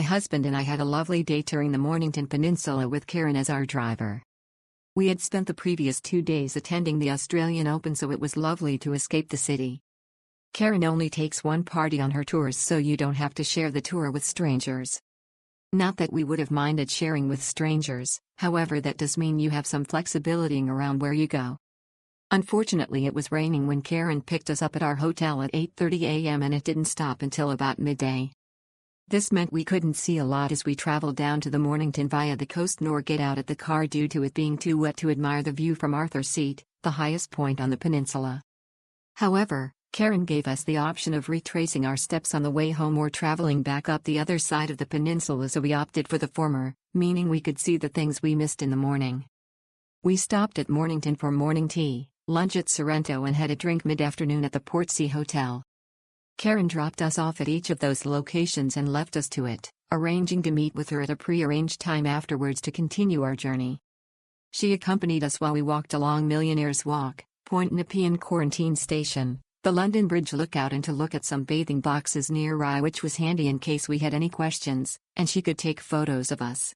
husband and I had a lovely day touring the Mornington Peninsula with Karen as our driver. We had spent the previous 2 days attending the Australian Open, so it was lovely to escape the city. Karen only takes one party on her tours, so you don't have to share the tour with strangers. Not that we would have minded sharing with strangers, however that does mean you have some flexibility around where you go. Unfortunately, it was raining when Karen picked us up at our hotel at 8:30 a.m. and it didn't stop until about midday. This meant we couldn't see a lot as we traveled down to the Mornington via the coast nor get out at the car due to it being too wet to admire the view from Arthur's Seat, the highest point on the peninsula. However, Karen gave us the option of retracing our steps on the way home or traveling back up the other side of the peninsula, so we opted for the former, meaning we could see the things we missed in the morning. We stopped at Mornington for morning tea, lunch at Sorrento and had a drink mid-afternoon at the Portsea Hotel. Karen dropped us off at each of those locations and left us to it, arranging to meet with her at a pre-arranged time afterwards to continue our journey. She accompanied us while we walked along Millionaire's Walk, Point Nepean Quarantine Station, the London Bridge Lookout, and to look at some bathing boxes nearby, which was handy in case we had any questions, and she could take photos of us.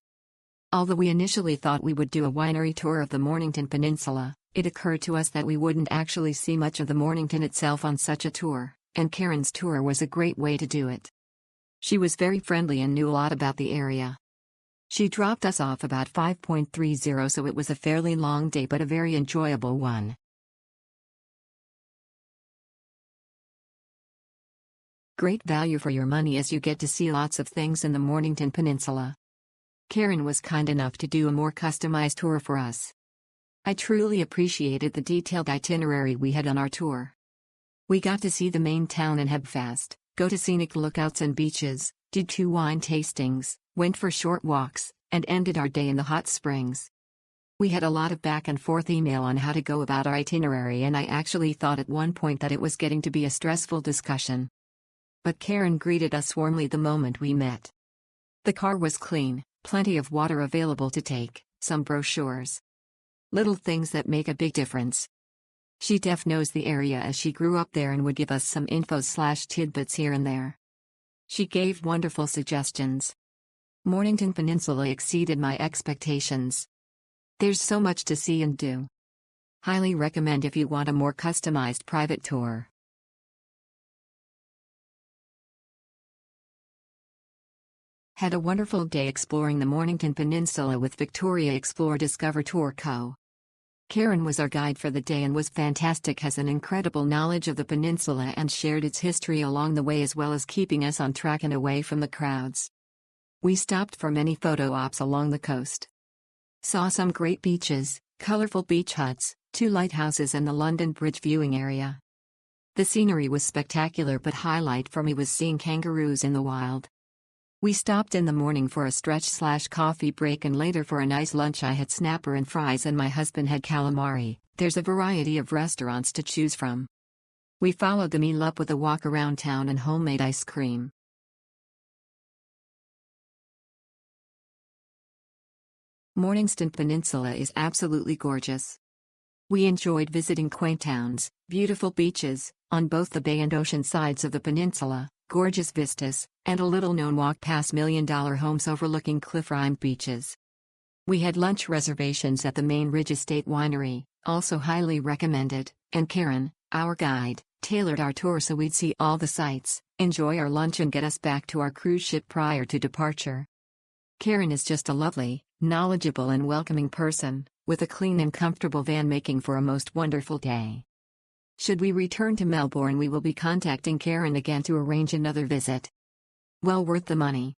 Although we initially thought we would do a winery tour of the Mornington Peninsula, it occurred to us that we wouldn't actually see much of the Mornington itself on such a tour, and Karen's tour was a great way to do it. She was very friendly and knew a lot about the area. She dropped us off about 5:30, so it was a fairly long day but a very enjoyable one. Great value for your money as you get to see lots of things in the Mornington Peninsula. Karen was kind enough to do a more customized tour for us. I truly appreciated the detailed itinerary we had on our tour. We got to see the main town and head fast, go to scenic lookouts and beaches, did 2 wine tastings, went for short walks, and ended our day in the hot springs. We had a lot of back and forth email on how to go about our itinerary, and I actually thought at one point that it was getting to be a stressful discussion. But Karen greeted us warmly the moment we met. The car was clean, plenty of water available to take, some brochures. Little things that make a big difference. She knows the area as she grew up there and would give us some info/tidbits here and there. She gave wonderful suggestions. Mornington Peninsula exceeded my expectations. There's so much to see and do. Highly recommend if you want a more customized private tour. Had a wonderful day exploring the Mornington Peninsula with Victoria Explore Discover Tour Co. Karen was our guide for the day and was fantastic, has an incredible knowledge of the peninsula and shared its history along the way as well as keeping us on track and away from the crowds. We stopped for many photo ops along the coast. Saw some great beaches, colorful beach huts, 2 lighthouses and the London Bridge viewing area. The scenery was spectacular, but highlight for me was seeing kangaroos in the wild. We stopped in the morning for a stretch/coffee break and later for a nice lunch. I had snapper and fries and my husband had calamari. There's a variety of restaurants to choose from. We followed the meal up with a walk around town and homemade ice cream. Mornington Peninsula is absolutely gorgeous. We enjoyed visiting quaint towns, beautiful beaches, on both the bay and ocean sides of the peninsula, gorgeous vistas, and a little-known walk past million-dollar homes overlooking cliff-rimed beaches. We had lunch reservations at the Main Ridge Estate Winery, also highly recommended, and Karen, our guide, tailored our tour so we'd see all the sights, enjoy our lunch and get us back to our cruise ship prior to departure. Karen is just a lovely, knowledgeable and welcoming person, with a clean and comfortable van, making for a most wonderful day. Should we return to Melbourne, we will be contacting Karen again to arrange another visit. Well worth the money.